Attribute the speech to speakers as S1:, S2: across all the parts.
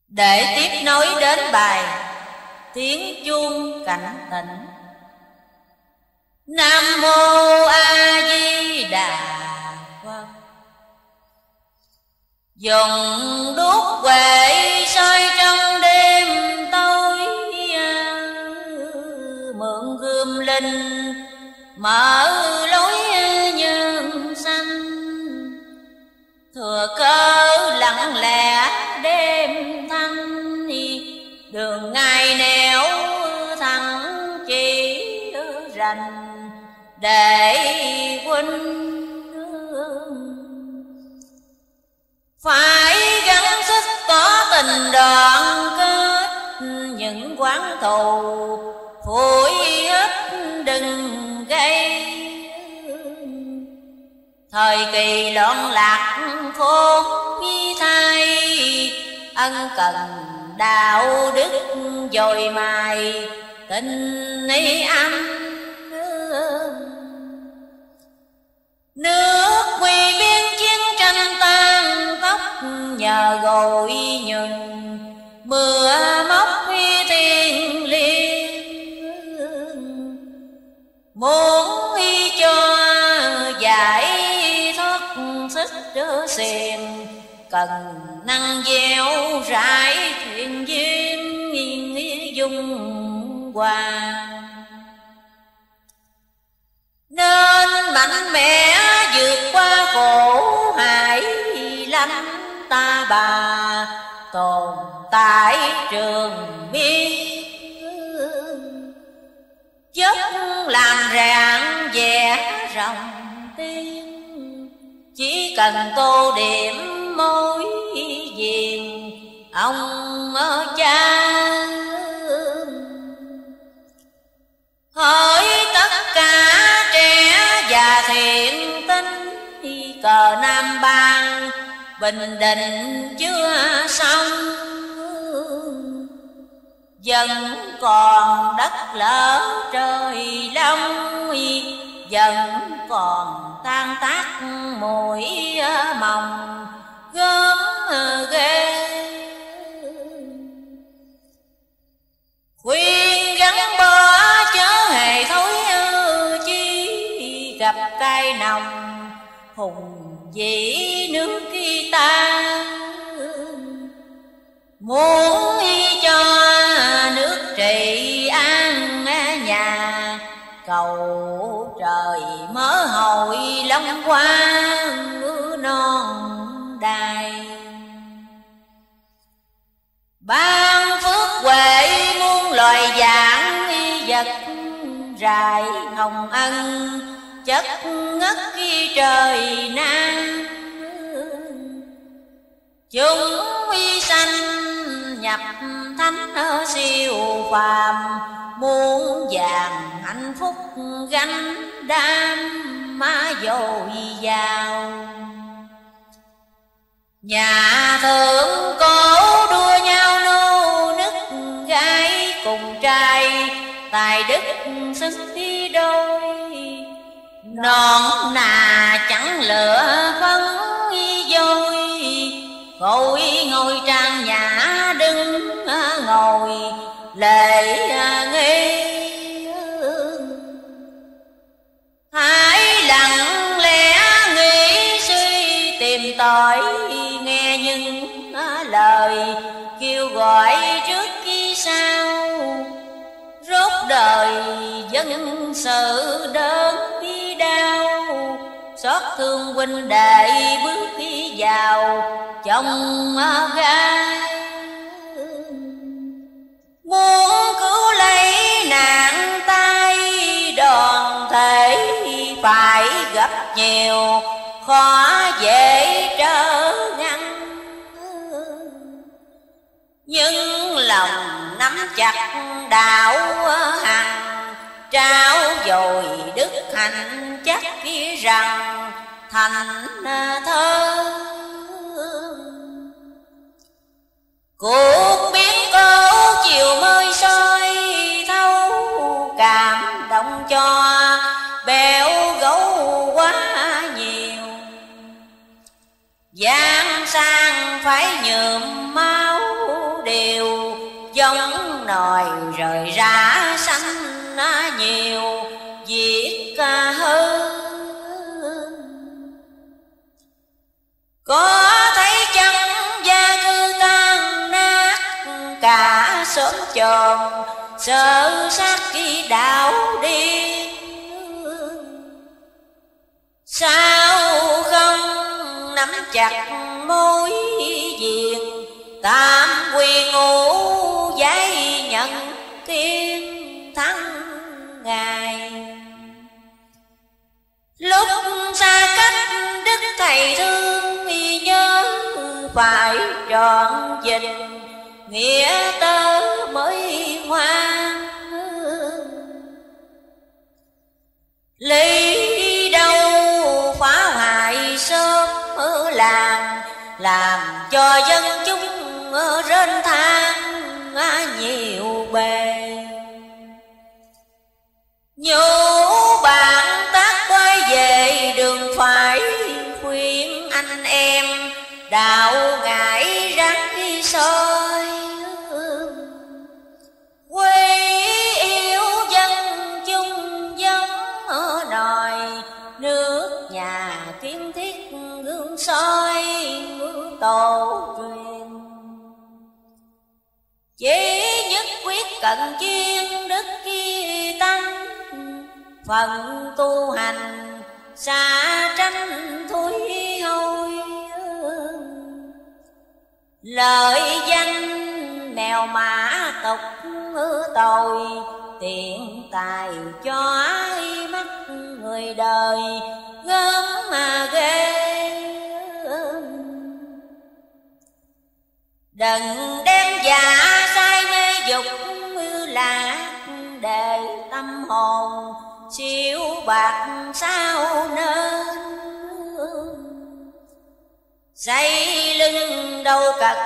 S1: để tiếp nối đến bài tiếng chuông cảnh tỉnh. Nam mô A Di Đà Phật. Dùng đuốc huệ soi trong đêm tối, mượn gươm linh mở lối nhân sanh. Thừa cơ lặng lẽ đêm thanh, đường ngày nẻo thẳng chỉ rành để huynh. Phải gắng sức có tình đoàn kết, những quán thù phủi hết đừng gây. Thời kỳ loạn lạc khốn thay, ân cần đạo đức dồi mài tình ý anh. Nước quy biên chiến tranh tan tóc, nhờ gội nhường mưa móc thiên liêng. Muốn cho giải thoát xích xiềng, cần năng gieo rải thuyền duyên dung hòa. Nên mạnh mẽ vượt qua khổ hại, lánh ta bà tồn tại trường biên. Chất làm rạng vẽ rồng tiên, chỉ cần tô điểm mối diền ông cha. Hỏi tất cả trẻ già thiện tinh, cờ Nam Bang Bình Định chưa xong. Vẫn còn đất lỡ trời long, vẫn còn tan tác mũi mồng gớm ghê. Khuyên gắn bó chớ hề thối chi, gặp cay nồng hùng vĩ nước ta. Muốn cho nước trị an nhà, cầu trời mở hội long qua non đài. Ban phước huệ muôn loài dạng vật, rải hồng ân chất ngất khi trời Nam. Chúng huy sanh nhập thánh siêu phàm, muôn vàng hạnh phúc gánh đam má dồi dào. Nhà thượng cổ đua nhau nô nức, gái cùng trai tài đức xứng tí đôi. Non nà chẳng lựa phấn vôi, khôi ngồi trang nhã đứng ngồi lệ nghi. Hãy lặng lẽ nghĩ suy tìm tòi, nghe những lời kêu gọi trước khi sau. Rốt đời dân sự đớn bi đau, xót thương huynh đệ bước đi vào chồng gai. Muốn cứu lấy nạn tai, đoàn thể phải gặp nhiều khó dễ trở ngăn. Nhưng lòng nắm chặt đạo hằng, trao dồi đức hạnh chắc rằng thành thơ. Cuộc biến cố chiều mới soi thấu, cảm động cho béo gấu quá nhiều. Giang sang phải nhuộm máu nhiều việc ca hơn. Có thấy chăng gia cư tan nát cả xóm tròn, sợ sát khi đạo điên. Sao không nắm chặt mối duyên, tạm quy ngũ giấy nhận kiên thắng ngày. Lúc xa cách đức thầy thương mi nhớ, phải trọn vẹn nghĩa tơ mới ngoan. Lý đâu phá hoại sớm ở làng, làm cho dân chúng rên than nhiều bề. Nhủ bạn tác quay về đường phải, khuyên anh em đạo ngại rắn soi. Quê yêu dân chung giống ở nòi, nước nhà kiến thiết gương soi tổ truyền. Chỉ nhất quyết cận chuyên đức khi tăng, phần tu hành xa tranh thúi hôi. Lợi danh mèo mã tộc tội, tiện tài cho ai mắt người đời gớm mà ghê. Đừng đem giả sai mê dục lạc, để tâm hồn siêu bạc sao nên. Xây lưng đầu cật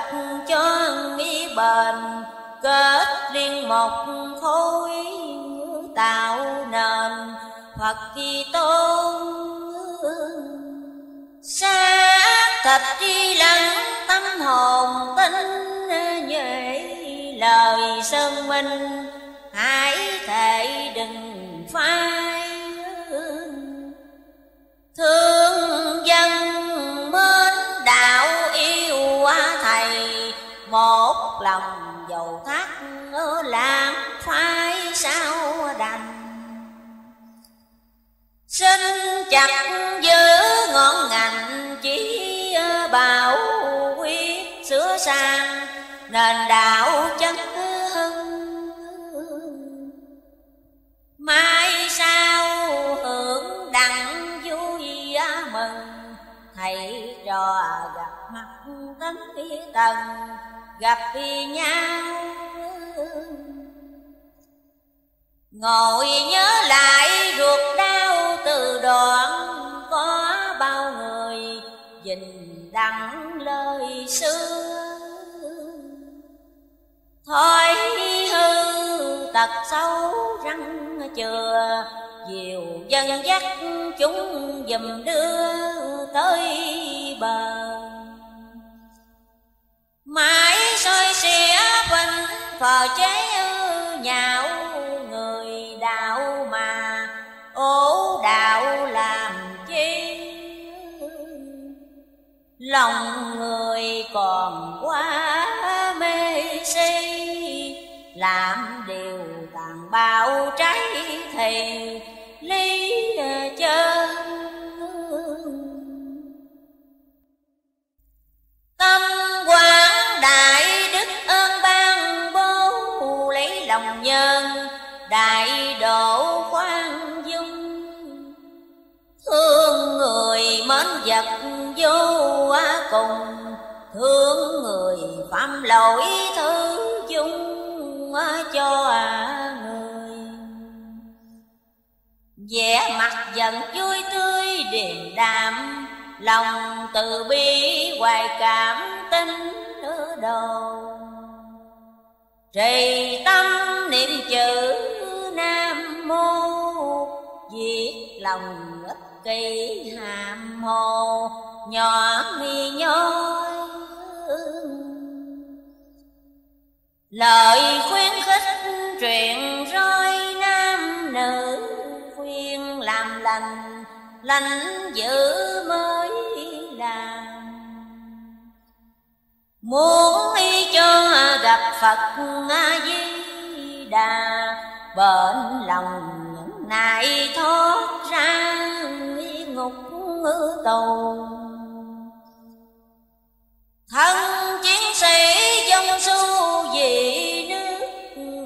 S1: cho nghĩ bền, kết liên một khối tạo nền Phật Kitô. Xác thịt đi lắng tâm hồn tinh nhuệ, lời sơn minh hãy thệ đừng phai. Thương dân mến đạo yêu thầy, một lòng dầu thắt làm phái sao đành. Xin chặt giữ ngọn ngành chỉ bảo quyết sửa sang, nền đạo chân hưng. Mai sau hưởng đặng vui mừng, thầy trò gặp mặt tấn tần gặp nhau. Ngồi nhớ lại ruột đau từ đoạn, có bao người dình đặng lời xưa. Thôi hư tật xấu răng chừa, diều dân dắt chúng dùm đưa tới bờ. Mãi soi xẻ phanh phò chế nhạo, người đạo mà ố đạo làm chi. Lòng người còn quá mê si, làm điều tàn bạo trái thì lý chân. Tâm quán đại đức ơn ban bố, lấy lòng nhân đại độ khoan dung. Thương người mến vật vô cùng, thương người phạm lỗi thứ dung cho người. vẻ mặt dần vui tươi điềm đạm, lòng từ bi hoài cảm tin ở đầu. Trì tâm niệm chữ Nam Mô, diệt lòng ích kỷ hàm hồ, nhỏ mi nhói. Lời khuyến khích truyền roi nam nữ, lãnh giữ mới làm. Muốn y cho gặp Phật A-di Đà, bệnh lòng những nại thoát ra ngục tù. Thân chiến sĩ dông su vì nước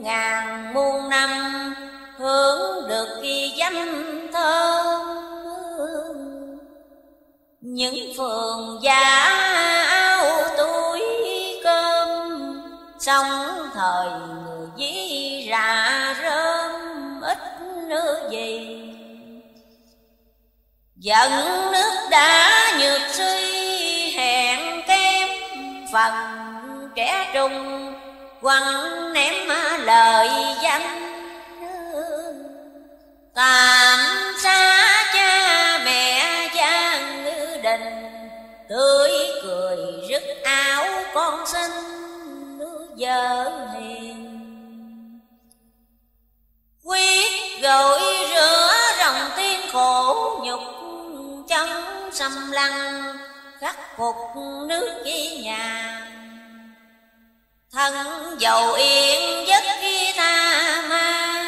S1: ngàn muôn năm, hưởng được kỳ danh thơm. Những phường giả áo túi cơm, sống thời người dí rạ rơm ít nữa gì. Giận nước đã nhược suy hẹn kém, phần trẻ trung quăng ném lời danh. Tạm xa cha mẹ gian đình, tươi cười rứt áo con xinh vợ hiền. Quyết gọi rửa ròng tiên khổ nhục, trong xâm lăng khắc phục nước với nhà. Thân dầu yên giấc khi tha ma,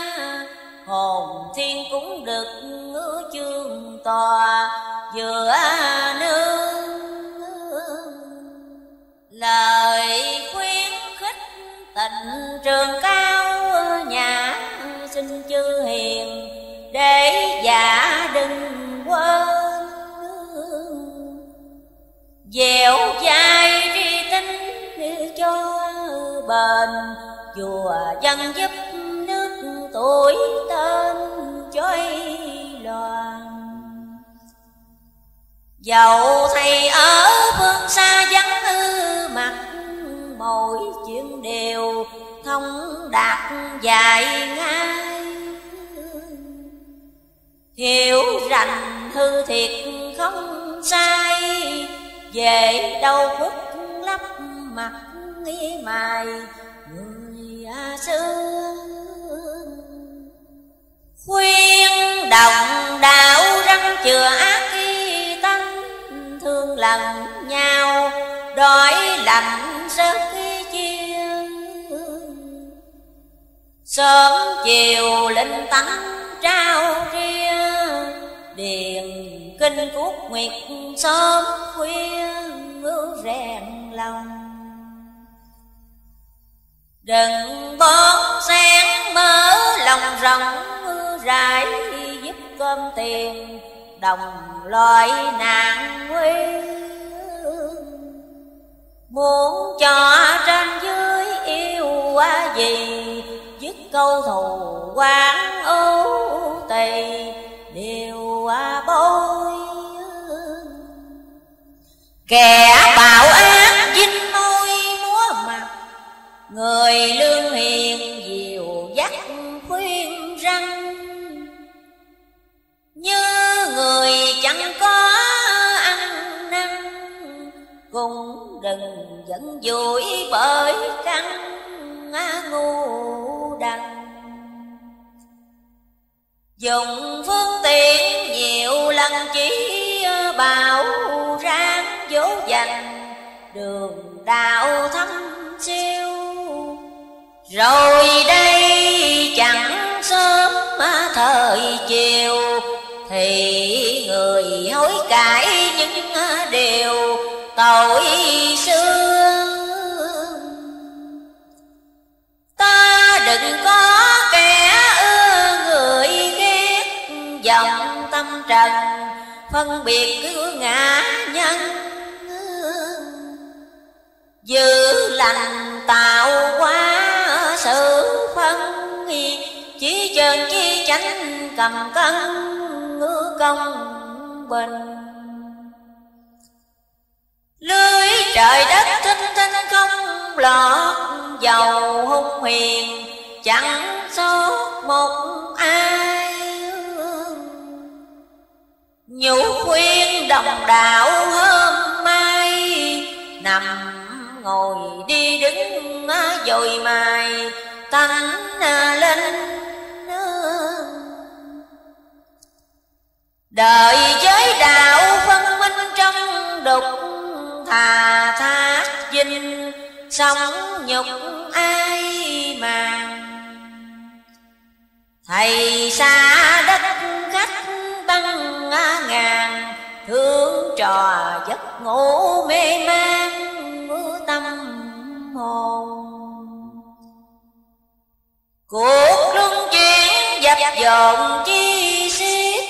S1: hồn thiên cũng được chương tòa vừa nương. Lời khuyến khích tình trường cao nhã, xin chư hiền để dạ đừng quên. Dẻo dai tri tinh cho bền, chùa dân giúp nước tuổi tên chói loàn. Dẫu thầy ở phương xa vắng mặt, mỗi chuyện đều thông đạt dài ngay. Hiểu rành hư thiệt không sai, về đâu khuất lấp mặt nghi mài người xưa. Khuyên đồng đạo răng chừa ác khi tánh, thương lần nhau đói lạnh sớt khi chia. Sớm chiều linh tánh trao ria, điền kinh cuốc nguyệt sớm khuya rèn lòng. Đừng bón sáng mơ lòng rộng rãi, giúp cơm tiền đồng loại nạn nguy. Muốn cho trên dưới yêu quá gì, dứt câu thù quán ưu tỳ điều bối. Kẻ bạo ác dinh môi múa mặt, người lương hiền dìu dắt khuyên răng. Như người chẳng có ăn năn, cũng đừng giận dỗi bởi căn ngu đần. Dùng phương tiện nhiều lần chỉ bảo ráng dỗ dành, đường đạo thâm siêu. Rồi đây chẳng sớm thời chiều, thì người hối cải những điều tội xưa. Ta đừng có kẻ ưa người ghét, dòng tâm trần phân biệt cứ ngã nhân. Giữ lành tạo hóa sự phân, chỉ trơn chi chánh cầm cân công bình. Lưới trời đất thinh thinh không lọt, dầu hung hiền chẳng sót một ai. Nhủ khuyên đồng đạo hôm mai, nằm ngồi đi đứng dồi mài tánh lên. Đời thà thác dinh, sống nhục ai màng. Thầy xa đất khách băng ngàn, thương trò giấc ngủ mê man tâm hồn. Cuộc luân chuyển dập dồn chi xiết,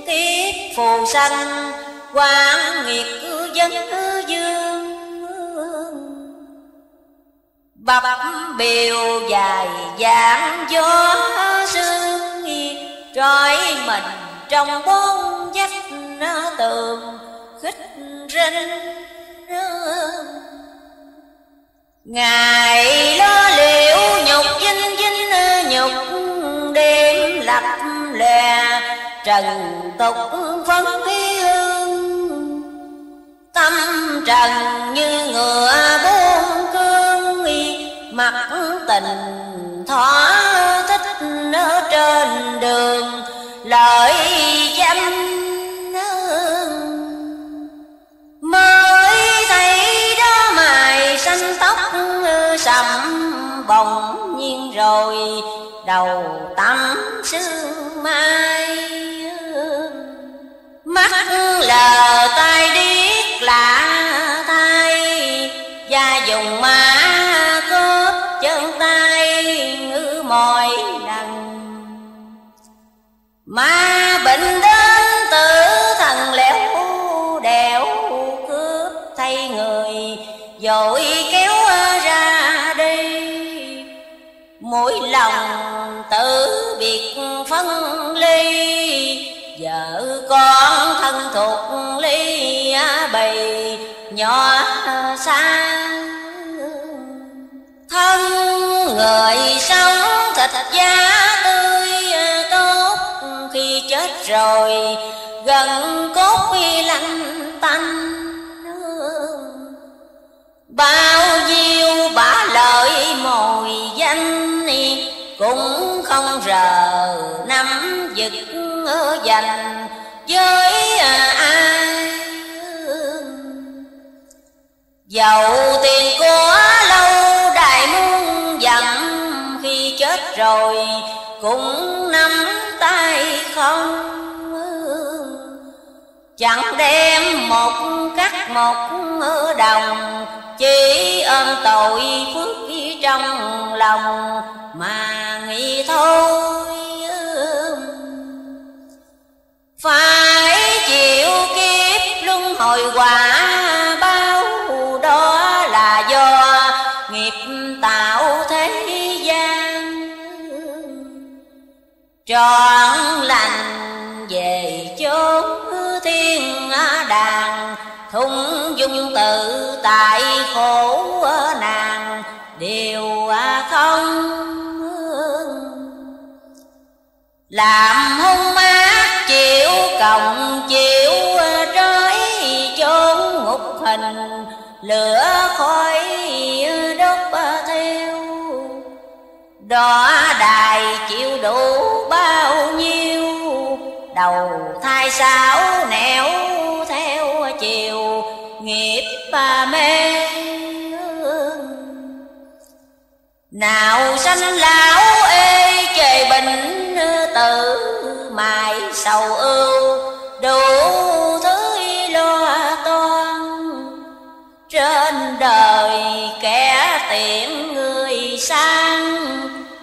S1: kiếp phù sanh quan nghiệt dân dương. Bập biểu dài dáng gió sương, trói mình trong bốn vách tường khích rinh. Ngày lo liệu nhục vinh vinh nhục, đêm lập lè trần tục phấn hương. Tâm trần như ngựa buông cương, mặc tình thỏa thích ở trên đường lợi dâm. Mới thấy đó mày xanh tóc sầm, bỗng nhiên rồi đầu tắm sương mai. Mắt lờ tai điếc lạ thay, và dùng má cướp chân tay ngữ mỗi lần. Mà bệnh đến tử thần lẻo đẻo, cướp thay người vội kéo ra đi. Mỗi lòng tự biệt phân ly, vợ con thân thuộc ly bầy nhỏ xa. Thân người sống thịt da tươi tốt, khi chết rồi gần cốt lạnh tanh. Bao nhiêu bả lợi mồi danh, cũng không rờ nắm giật dành với ai. Dầu tiền của lâu đài muôn dặm, khi chết rồi cũng nắm tay không. Chẳng đem một cắt một đồng, chỉ ôm tội phước trong lòng mà nghĩ thôi. Phải chịu kiếp luân hồi quả bao, đó là do nghiệp tạo thế gian. Trọn lành về chốn thiên đàng, thung dung tự tại khổ nàng đều không. Làm hung ác chịu cộng chịu trói, chốn ngục hình lửa khói đốt theo. Đọa đài chịu đủ bao nhiêu, đầu thai xảo nẻo theo chiều nghiệp mê. Nào sanh lão ê trời bình tự, mãi sầu ưu đủ thứ lo toan. Trên đời kẻ tiện người sang,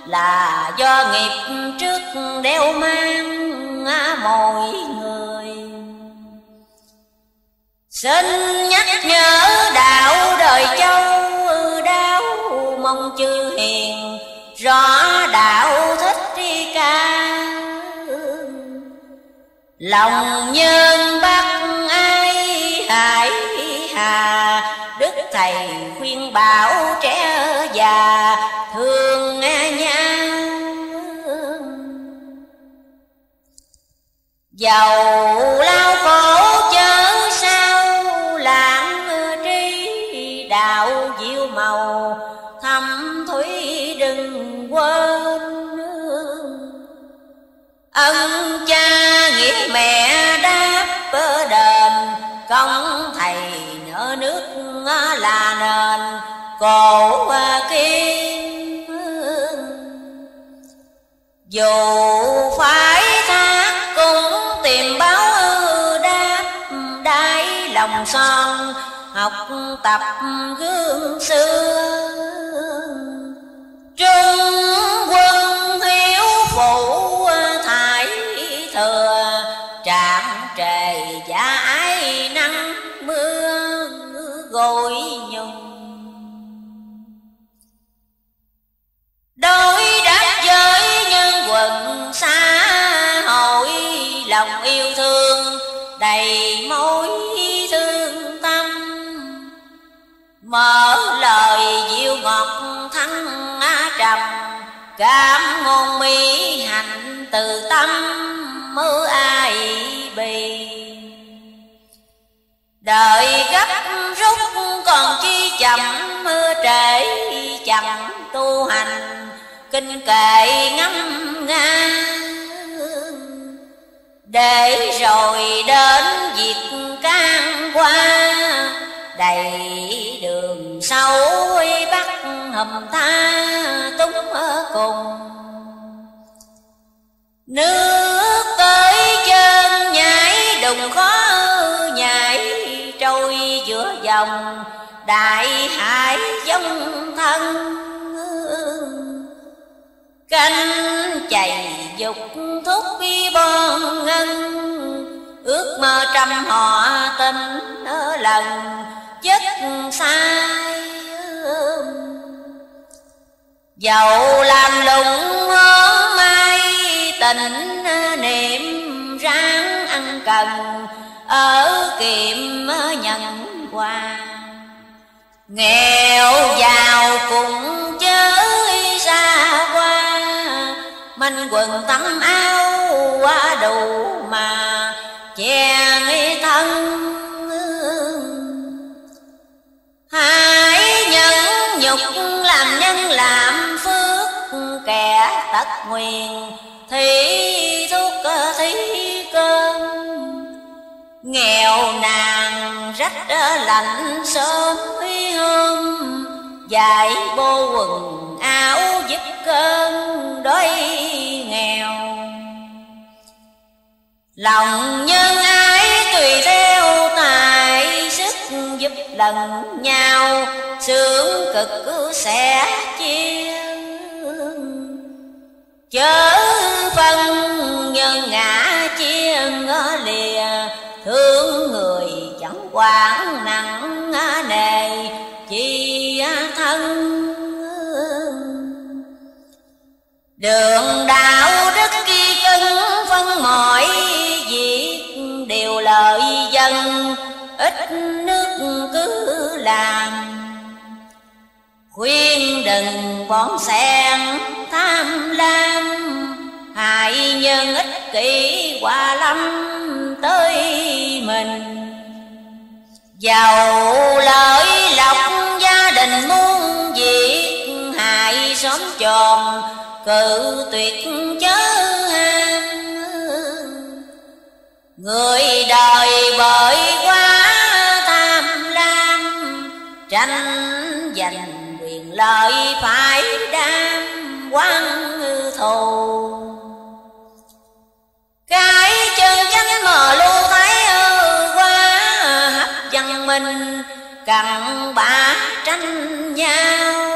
S1: là do nghiệp trước đeo mang mọi người. Xin nhắc nhớ đạo đời châu, đau mong chư hiền rõ đạo thích tri ca. Lòng nhân bắt ai hại hà, đức thầy khuyên bảo trẻ già thương nhau. Dầu lao khổ chớ sao lãng tri, đạo diệu màu thâm thúy đừng quên. Ân cha nghĩa mẹ đáp đền, công thầy nợ nước là nền cổ kim. Dù phải thác cũng tìm báo đáp đáy lòng son, học tập gương xưa. Trung quân hiếu phụ thải thừa, trạm trề giải nắng mưa gội nhung. Đối đáp với nhân quần xã hội, lòng yêu thương đầy mối thương tâm. Mở lời dịu ngọt thăng trầm, cảm ngôn mỹ hạnh từ tâm mơ ai bì. Đời gấp rút còn chi chậm, trễ chẳng tu hành kinh kệ ngâm nga. Để rồi đến việc can qua, đầy đường sâu bắt hầm tha túng cùng. Nước tới chân nhảy đùng khó nhảy, trôi giữa dòng đại hải dông thân. Canh chày dục thúc bon ngân, ước mơ trăm họ tình lần chất sai. Dẫu làm lụng mai tình niệm ráng ăn cần, ở kiệm nhận quà. Nghèo giàu cũng chớ xa qua, manh quần tắm áo quá đủ mà che thân. Hãy nhẫn nhục làm nhân làm phước, kẻ tất nguyện thì thuốc thí cơm. Nghèo nàn rách lạnh sớm hôm, dạy bô quần áo giúp cơn đói nghèo. Lòng nhân ái tùy theo tài sức, giúp lần nhau sướng cực sẽ chia. Chớ phân nhân ngã chia ngỡ lìa, thương người chẳng quản nặng nề chi thân. Đường đạo đức kỳ cân phân mọi việc, đều lợi dân ít nước cứ làm. Khuyên đừng bón xen tham lam, hại nhân ích kỷ quả lâm tới mình. Giàu lợi lộc gia đình muôn việc, hại xóm chòm cự tuyệt chớ ham. Người đời bởi quá tham lam, tranh giành quyền lợi phải đam quan thù. Cái chân chánh mờ lưu thái quá, hấp dân mình cặn bã tranh nhau.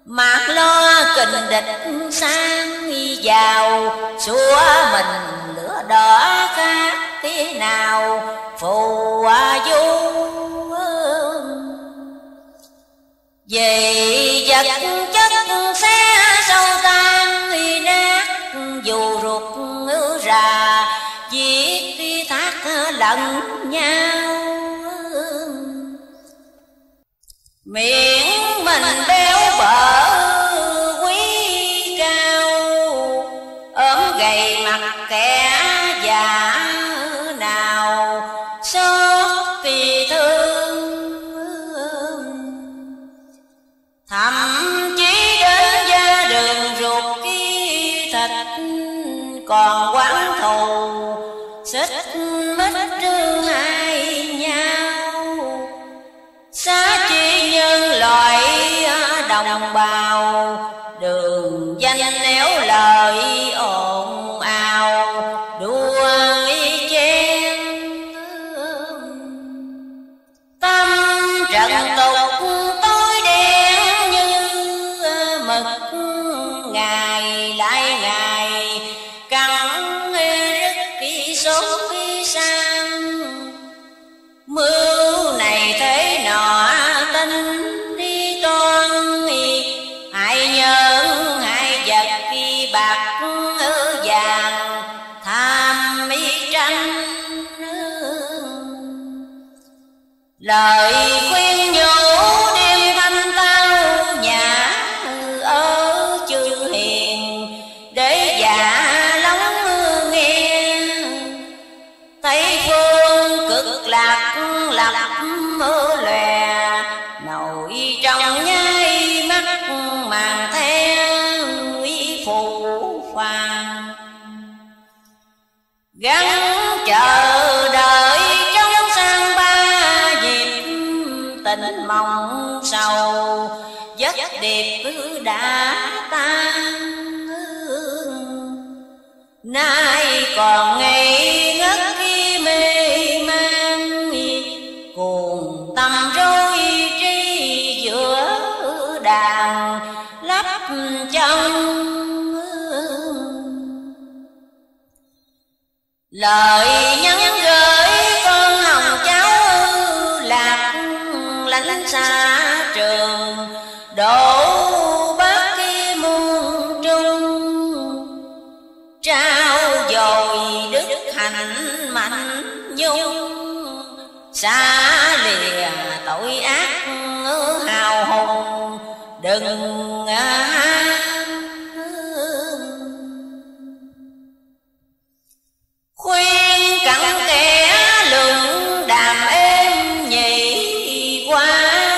S1: Mặc lo kình địch sang giàu, xua mình lửa đỏ khác thế nào phù du. Vì vật chất xe sâu tan nát, dù ruột rà giết thác lẫn nhau. Miệng mình béo bở quý cao, ốm gầy mặt kẻ già nào xót vì thương. Thậm chí đến gia đường ruột kia thịt, còn quán thù xích mích hai nhau. đồng bào, đường danh néo lời ồn ào đua chen. Tâm trận tục tối đen như mực, ngày lại ngày cắn rứt kỳ số kỳ sang. Mưu này thế nọ tính đi toan, hại nhân hại vật kỳ bạc vàng tham mỹ tranh. Lời khuyên nhủ đêm thanh tao nhã ở chư hiền, để dạ lắng nghe. Tây phương cực lạc lập mơ lòe, nội trong nháy mắt màn theo uy phụ phàng. Gắn chờ đợi trong sang ba dịp, tình mong sầu giấc điệp đã tan. Nay còn ngây ngất khi mê man, cuồng tâm rối trí giữa đàn lấp chân. Lời nhắn gửi con hồng cháu lạc lánh xa trường, đổ bát kia muôn trung. Trao dồi đức hạnh mạnh nhung, xa lìa tội ác hào hùng đừng ham. Khuyên cặn kẽ lượng đàm êm nhị, qua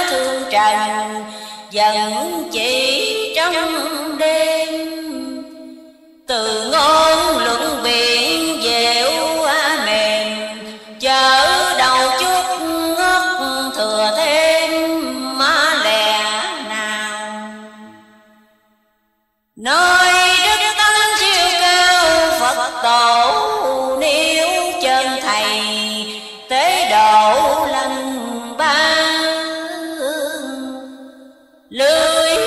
S1: thương trần dần chỉ trong đêm. Từ ngôn luận biện dẻo mềm, chở đầu chút ngất thừa thêm má lẻ nào. Nói đức tánh siêu cao Phật tổ, nếu chân thầy tế độ lần ba. Lưới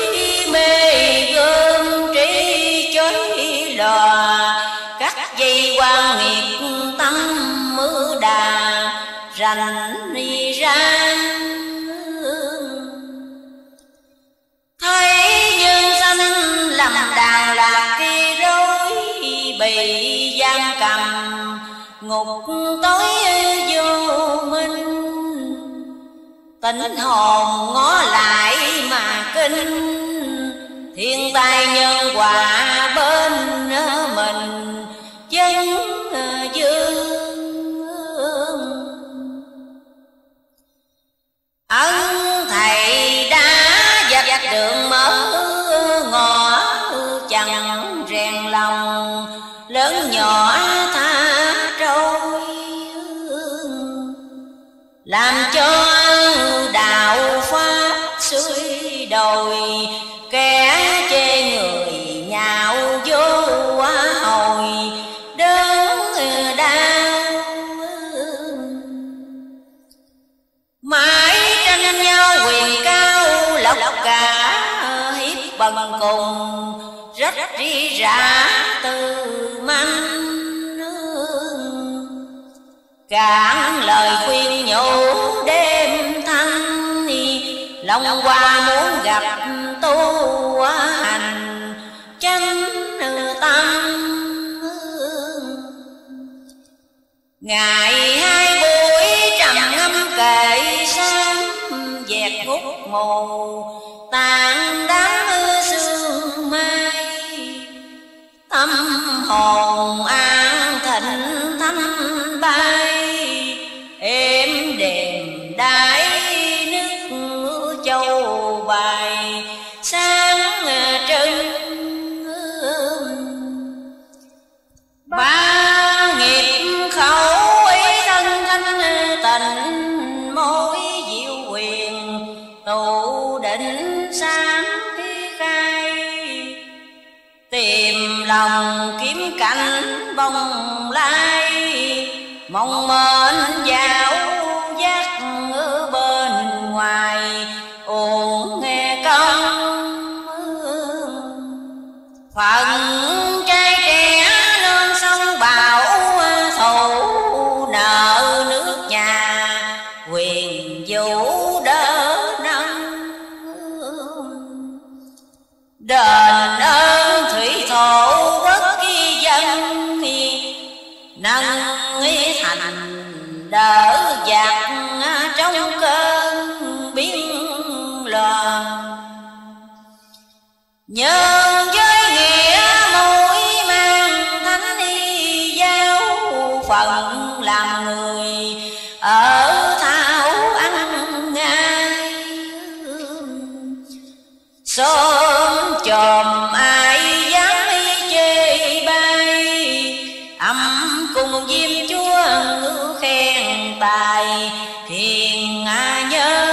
S1: mê gươm trí chối lò, cắt dây quan nghiệt tâm mưa đà rành đi ra. Thấy nhân sanh lầm đàn lạc kia rối, bị giam cầm ngục tối vô minh. Tỉnh hồn ngó lại mà kinh, thiên tai nhân quả bên mình chân dương. Ân thầy đã dạch đường mở ngõ, chẳng rèn lòng lớn nhỏ tha trôi. Làm cho đạo pháp suy đồi, kẻ chê người nhạo vô hồi đớn đau. Mãi tranh nhau quyền cao lộc cả, hiếp bần cùng rách ri rả từ manh. Cạn lời khuyên nhủ đêm thanh, lòng qua muốn gặp tu hành chánh tâm. Ngày hai buổi trầm ngâm kệ sáng, dẹp hút mù tàn đám sương mai. Tâm hồn an thịnh thanh bay, êm đềm đái nước châu bài sáng trưng. Ba nghiệp khẩu ý thân thanh tình, mối diệu quyền tụ định sáng khai, tìm lòng kiếm cảnh bồng lai, mong mến dạo dắt ở bên ngoài ồn nghe công. Phận trai trẻ lên sông bão thù, nợ nước nhà quyền vũ đỡ nâng. Đền ơn thủy thổ quốc dân, nâng thành đỡ giặc trong cơn biến loạn. Nhân với nghĩa mũi mang thánh y giao, phận làm người ở thảo ăn ngay. Sớm chòm ai dám chê bai, âm cùng diêm chúa ngữ khen tài hiền nhân.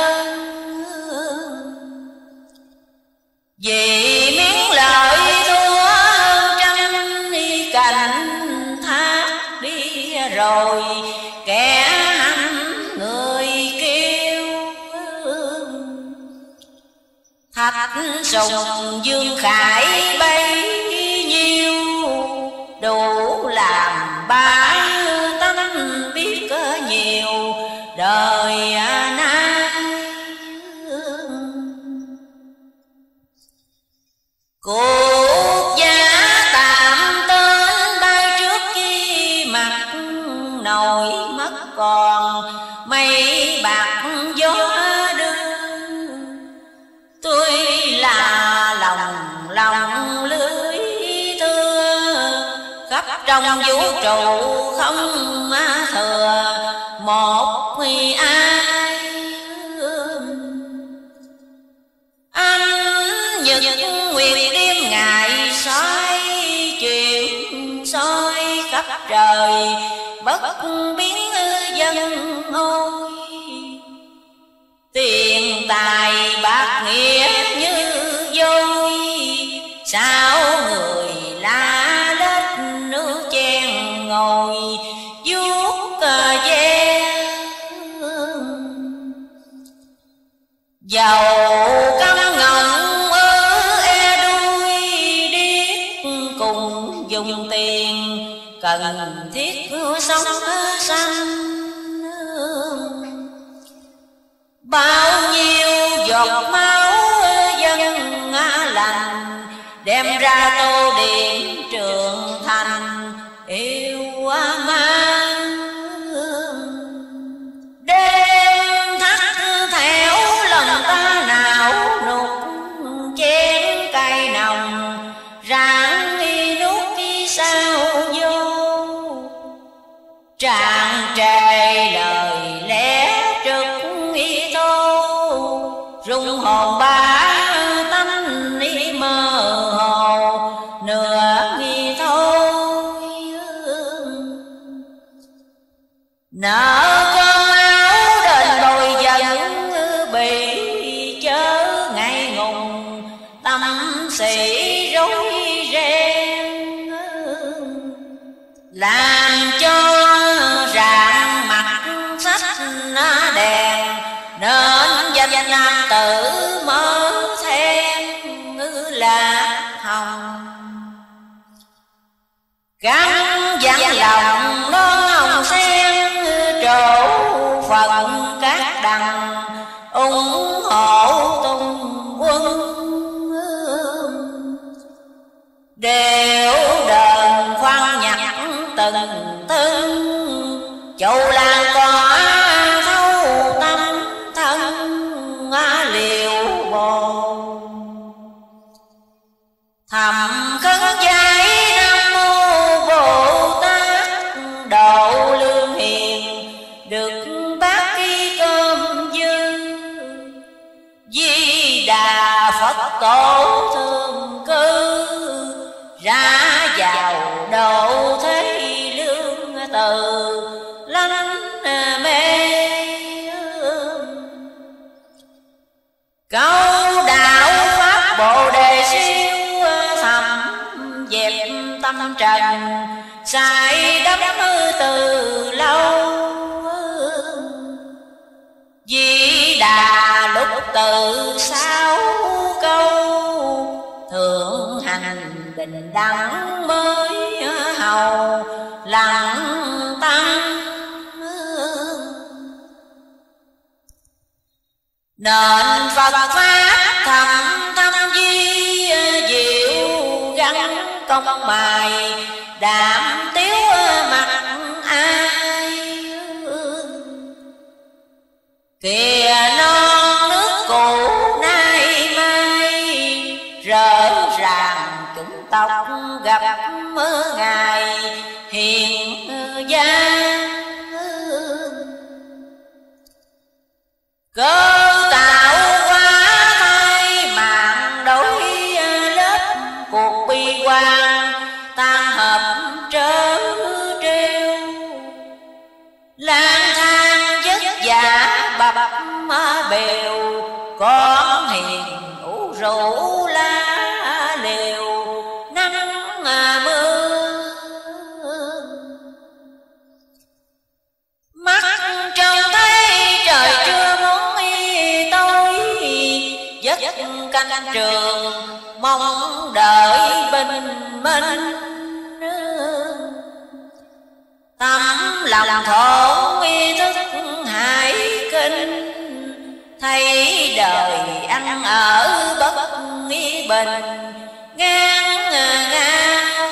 S1: Vì miếng lợi thua trăm cành thác đi rồi, kẻ hăm người kêu. Thạch sùng dương khải bấy nhiêu, đủ làm bá tánh biết nhiều đời nay. Cuộc gia tạm tên bay trước khi mặt nổi mất còn mây bạc gió đưa. Tôi là lòng lưới thưa, khắp trong vũ trụ không thừa một ai. Anh nhật nguyệt đêm ngày soi chuyện soi khắp trời, bất biến dân ôi. Tiền tài bạc nghĩa như vôi, sao người la lết nước chen ngồi vuốt ve. Dầu căm ngọng e đuôi điếc, cùng dùng tiền cần thiết sống xanh. Bao nhiêu giọt máu dân lành, đem ra tô điểm trường thành yêu mang. Đêm thắt theo lòng ta nào nục chén cay nồng, ráng đi nuốt khi sao vô. Tràn trề lời lẽ trực ý thô, rung hồn bá tánh ý mơ hồ nửa nghi thôi. Nợ con áo đền bồi dẫn bị chớ ngại ngùng, tâm sĩ rối ren làm cho rạng mặt sách đèn. Nên danh nam tử mơ thêm là hồng, gắn dặn lòng non hồng sen trổ phận các đằng ủng hộ tung quân. Đều đờn khoan nhặt từng chầu làng có thâu tâm thân liều bồn. Thầm khấn giấy Nam Mô Bồ Tát, độ lương hiền được bát ký cơm dư. Di Đà Phật tổ thương cư, ra vào độ thế lương từ lánh mê. Câu bồ đề siêu thầm dẹp tâm trần, sai đắm từ lâu. Di Đà lúc từ 6 câu, thượng hành bình đẳng mới hầu lặng tâm. Nên Phật Pháp thầm thâm di diệu, gắn công mài đảm tiếu mặt ai. Kìa non nước cũ nay mai, rỡ ràng chủng tộc gặp ngày hiện gian. Cơ tạo hóa thay mạng đổi lớp, cuộc bi quan tan hợp trớ trêu. Lang thang vất vả bập bèo, con hiền ủ rũ lá liều nắng mưa. Mắt trông thấy trời trưa muốn tối, giấc canh trường mong đợi bình minh. Tấm lòng thổ thức hải kinh, thấy đời ăn ở bất bình ngang ngao.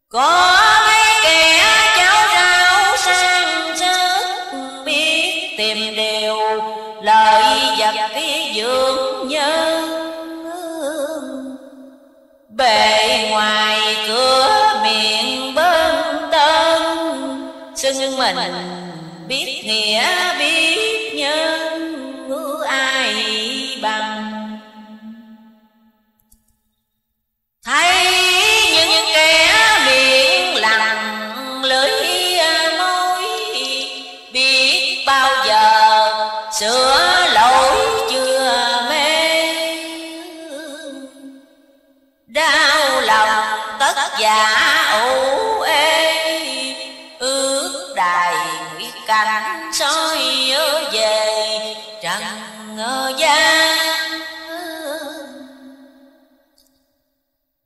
S1: Có mấy kẻ cháu rau sang sớt, biết tìm điều lợi vật cái dưỡng nhân. Bề ngoài cửa miệng bơn tân, xưng mình biết nghĩa biết nhân, ai bằng. Thấy những kẻ miệng lặng lưỡi môi, biết bao giờ sửa lỗi chưa mê. Đau lòng tất giả ủ ê, ước đài nguyệt cảnh soi về trần gian.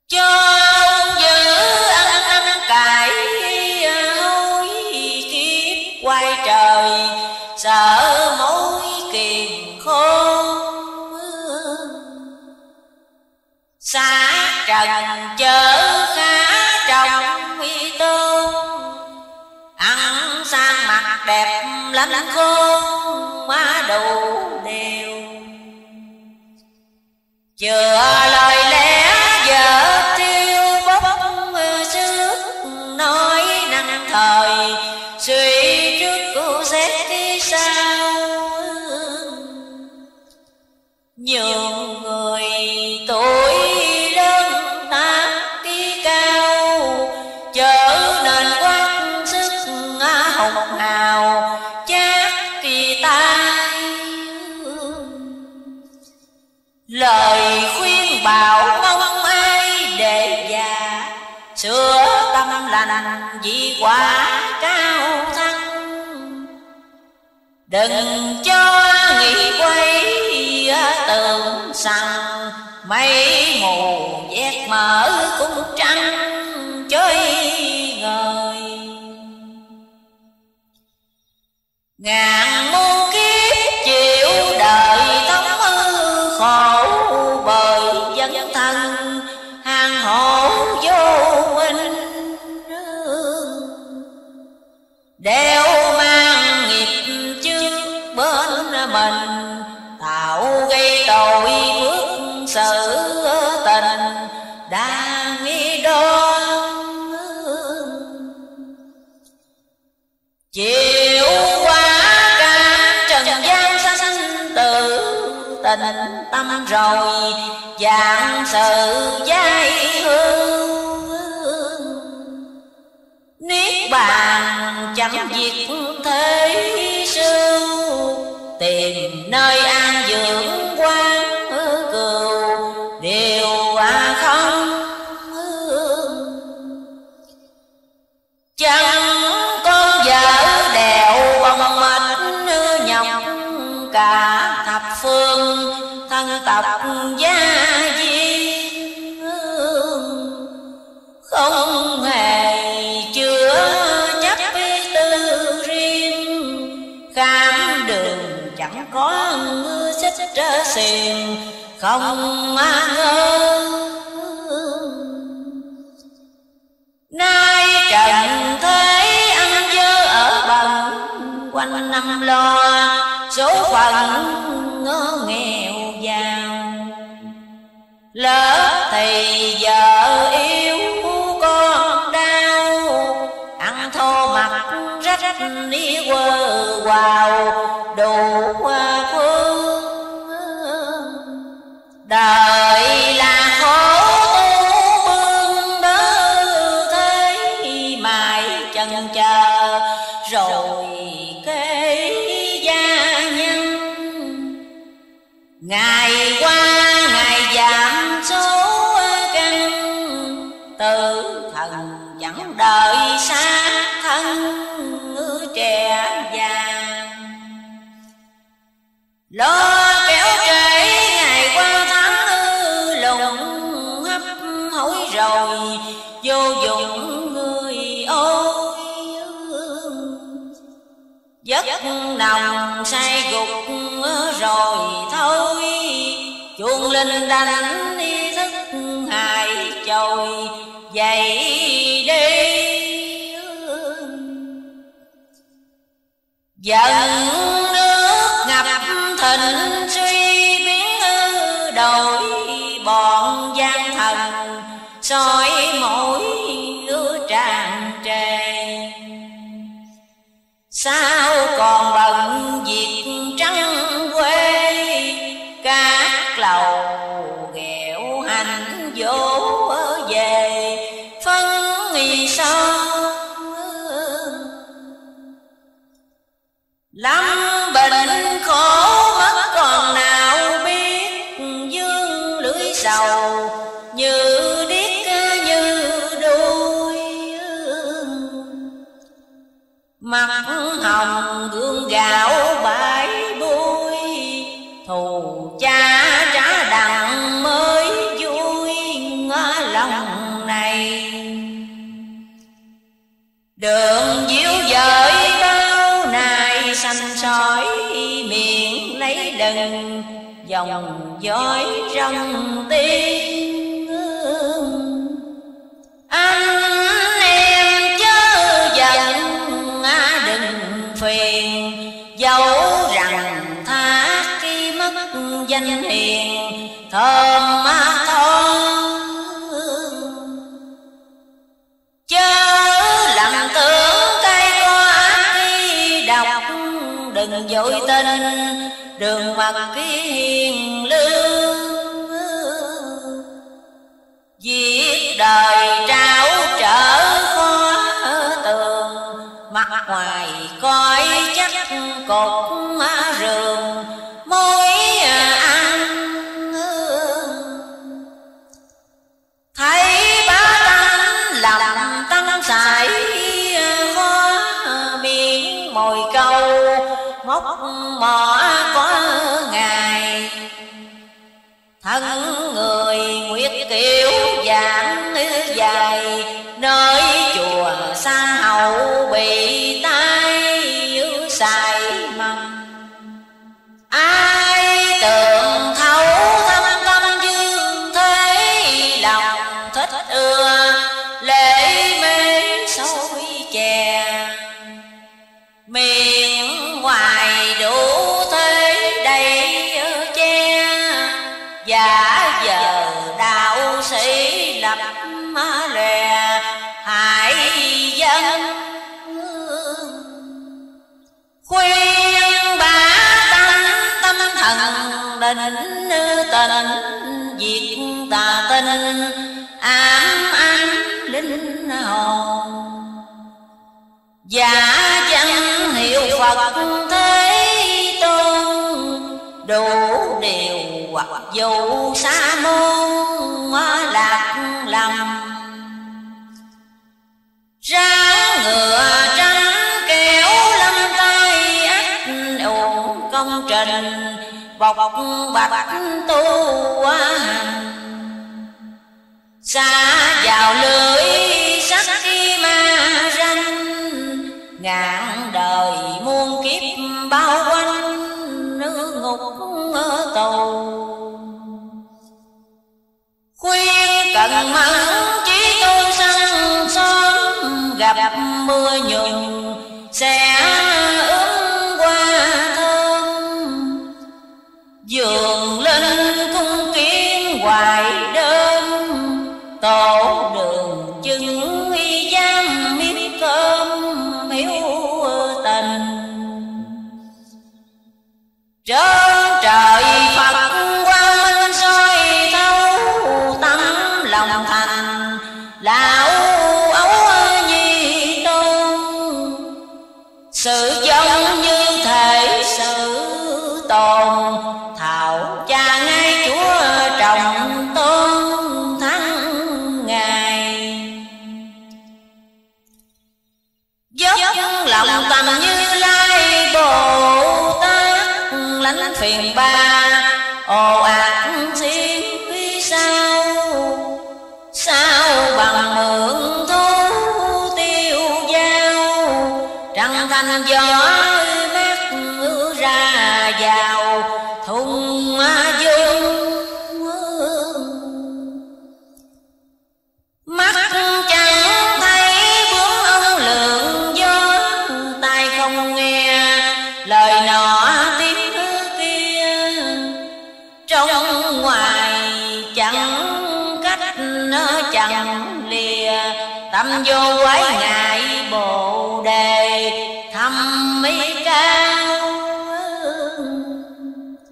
S1: Cho ông giữ ăn cải hối, kiếp quay trời sợ mối kiềm khôn. Xa trần chớ khá trọng uy tôn, ăn sang mặt đẹp lắm khôn má đủ đều. Chừa lời lẽ vợ tiêu bốc sức, nói năng thời suy trước cô xét đi sao. Nhiều người tuổi lớn tác ký cao, trở nên quát sức hồng hào chát kỳ tai. Lời khuyên bảo mong ai để già, sửa tâm lành vì quả cao thăng. Đừng cho nghĩ quay tưởng rằng, mây mù vét mở cung trăng chơi ngời. Ngàn muôn kiếp chịu đời thống khổ, bởi dân thân hàng hộ vô minh. Đeo mang nghiệp trước bên mình, tạo gây tội phước sự tình đã nghi đoan. Chịu qua cả trần gian sanh tử, tình tâm rồi dạng sự giai hương. Niết bàn chẳng diệt thế sư, tìm nơi an dưỡng cả thập phương, thân tộc gia viên không hề chữa chấp tư riêng. Khám đường chẳng có xích xiềng không ngơ. Nay trần thế ăn dơ ở bần, quanh năm lo số phận nghèo giàu. Lỡ thì vợ yêu con đau, ăn thô mặt rách đi quơ quào đủ phương. Đời là khổ bươn bớ thế, mãi chần chờ rồi kê gia nhân. Ngày qua ngày giảm số căn, tử thần chẳng đợi xa thân trẻ già. Lo kéo trễ ngày qua tháng lùng hấp hối rồi vô dụng người ôi. Giấc nồng say gục rồi thôi, chuông linh đánh ý thức hài trồi dậy đi. Dần nước ngập thịnh suy biến đổi, bọn gian thần soi mỗi tràn trề. Sao còn bận việc trắng quê, các lầu ghẹo hành dỗ về phân nghi son. Lắm bệnh khổ mất còn nào biết, dương lưỡi sầu như điếc như đuôi. Mặt hồng gương gạo bãi bôi, thù cha trả đặng mới vui lòng này. Đường diếu dời bao nài xanh sỏi, miệng lấy lần dòng dõi rong tiên. Anh em chớ giận đừng phiền, dẫu rằng thác khi mất danh hiền thơm thôi. Chớ làm tưởng cây có ác khi độc, đừng vội tin đường mật ký hiền lương. Việc đời tráo trở khó tường, mặt ngoài coi chắc cột rường mối ăn. Thấy bá tánh làm tăng sải khó, miệng mồi câu móc mỏ có ngày. Thân người nguyệt kiều dạng dài, nơi chùa xa hậu bị tai xài mầm. Ai tưởng thấu thâm tâm dương thế, lòng thích ưa lễ mê sôi chè. Miệng ngoài đủ thế đầy che, giả giờ đạo sĩ lập lè hại dân. Khuyên bá tánh tâm thần định tình, diệt tà tinh ám ánh linh hồn. Giả danh hiệu Phật Thế Tôn, đủ điều hoặc dù sa môn lạc lầm. Ráng ngựa trắng kéo lâm tay ắt ủng công công trình, bộc bạch tu hành. Xa vào lưới sắc ma ranh, ngàn đời muôn kiếp bao quanh ngục tù. Khuyên cần mẫn chỉ tu săn sớm, gặp mưa nhùng sẽ ướm qua thơm. Dường lên cung kiến hoài đêm, tổ đường chừng y giam miếng cơm hiếu tình. Trên trời Phật quang minh soi thấu, tâm lòng thành lão ấu nhi tôn. Sự giống như thể sự tồn, thảo cha ngay Chúa trọng tôn thắng ngày. Dốc lòng tầm Như Lai Bồ Tát, lánh phiền ba ồ ạt thiên quý sao. Sao bằng mượn thu tiêu dao, trăng thanh gió mát ra vào thùng dung. Mắt chẳng thấy bướm ông lượng gió, tai không nghe lời nọ tiếng kia. Trong ngoài chẳng cách chẳng lìa, tâm vô quái ngại Bồ Đề thăm mỹ cao.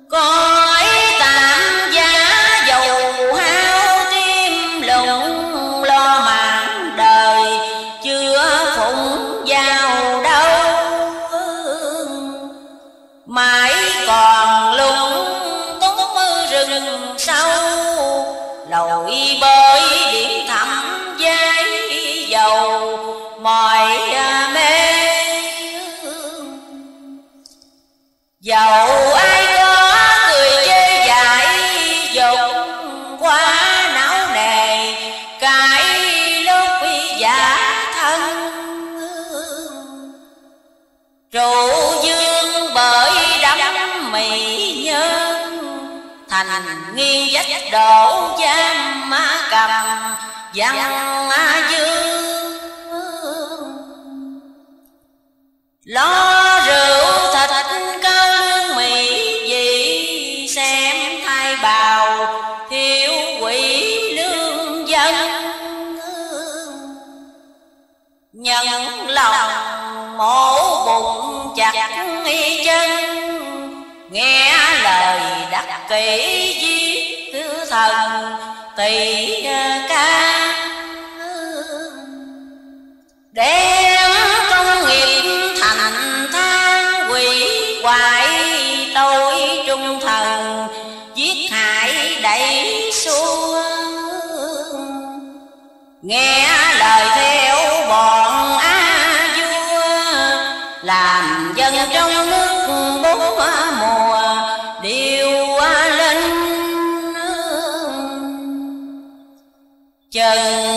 S1: Cõi tạm giá dầu hao tim lụng, lo mạng đời chưa phụng vào đâu. Mãi còn lung túng rừng sâu, lội bơi biển thẳm vai dầu mỏi mê. Dầu ai có cười chê dại, dục quá não nề cái lúc giả thân. Rượu dương bởi đắm mị nhân, thành nghiêng vách đổ giam má cầm văn dương. Lo rượu thịt cao lương mỹ vị, xem thay bào thiếu quỷ lương dân. Nhận lòng mổ bụng chặt y chân, nghe lời đắc kỷ giết thần tỳ ca. Đem công nghiệp thành than quỷ hoại, tôi trung thần giết hại đẩy xua. Nghe lời theo bọn A vua, làm dân trong nước bốn mùa đều lên. Chừng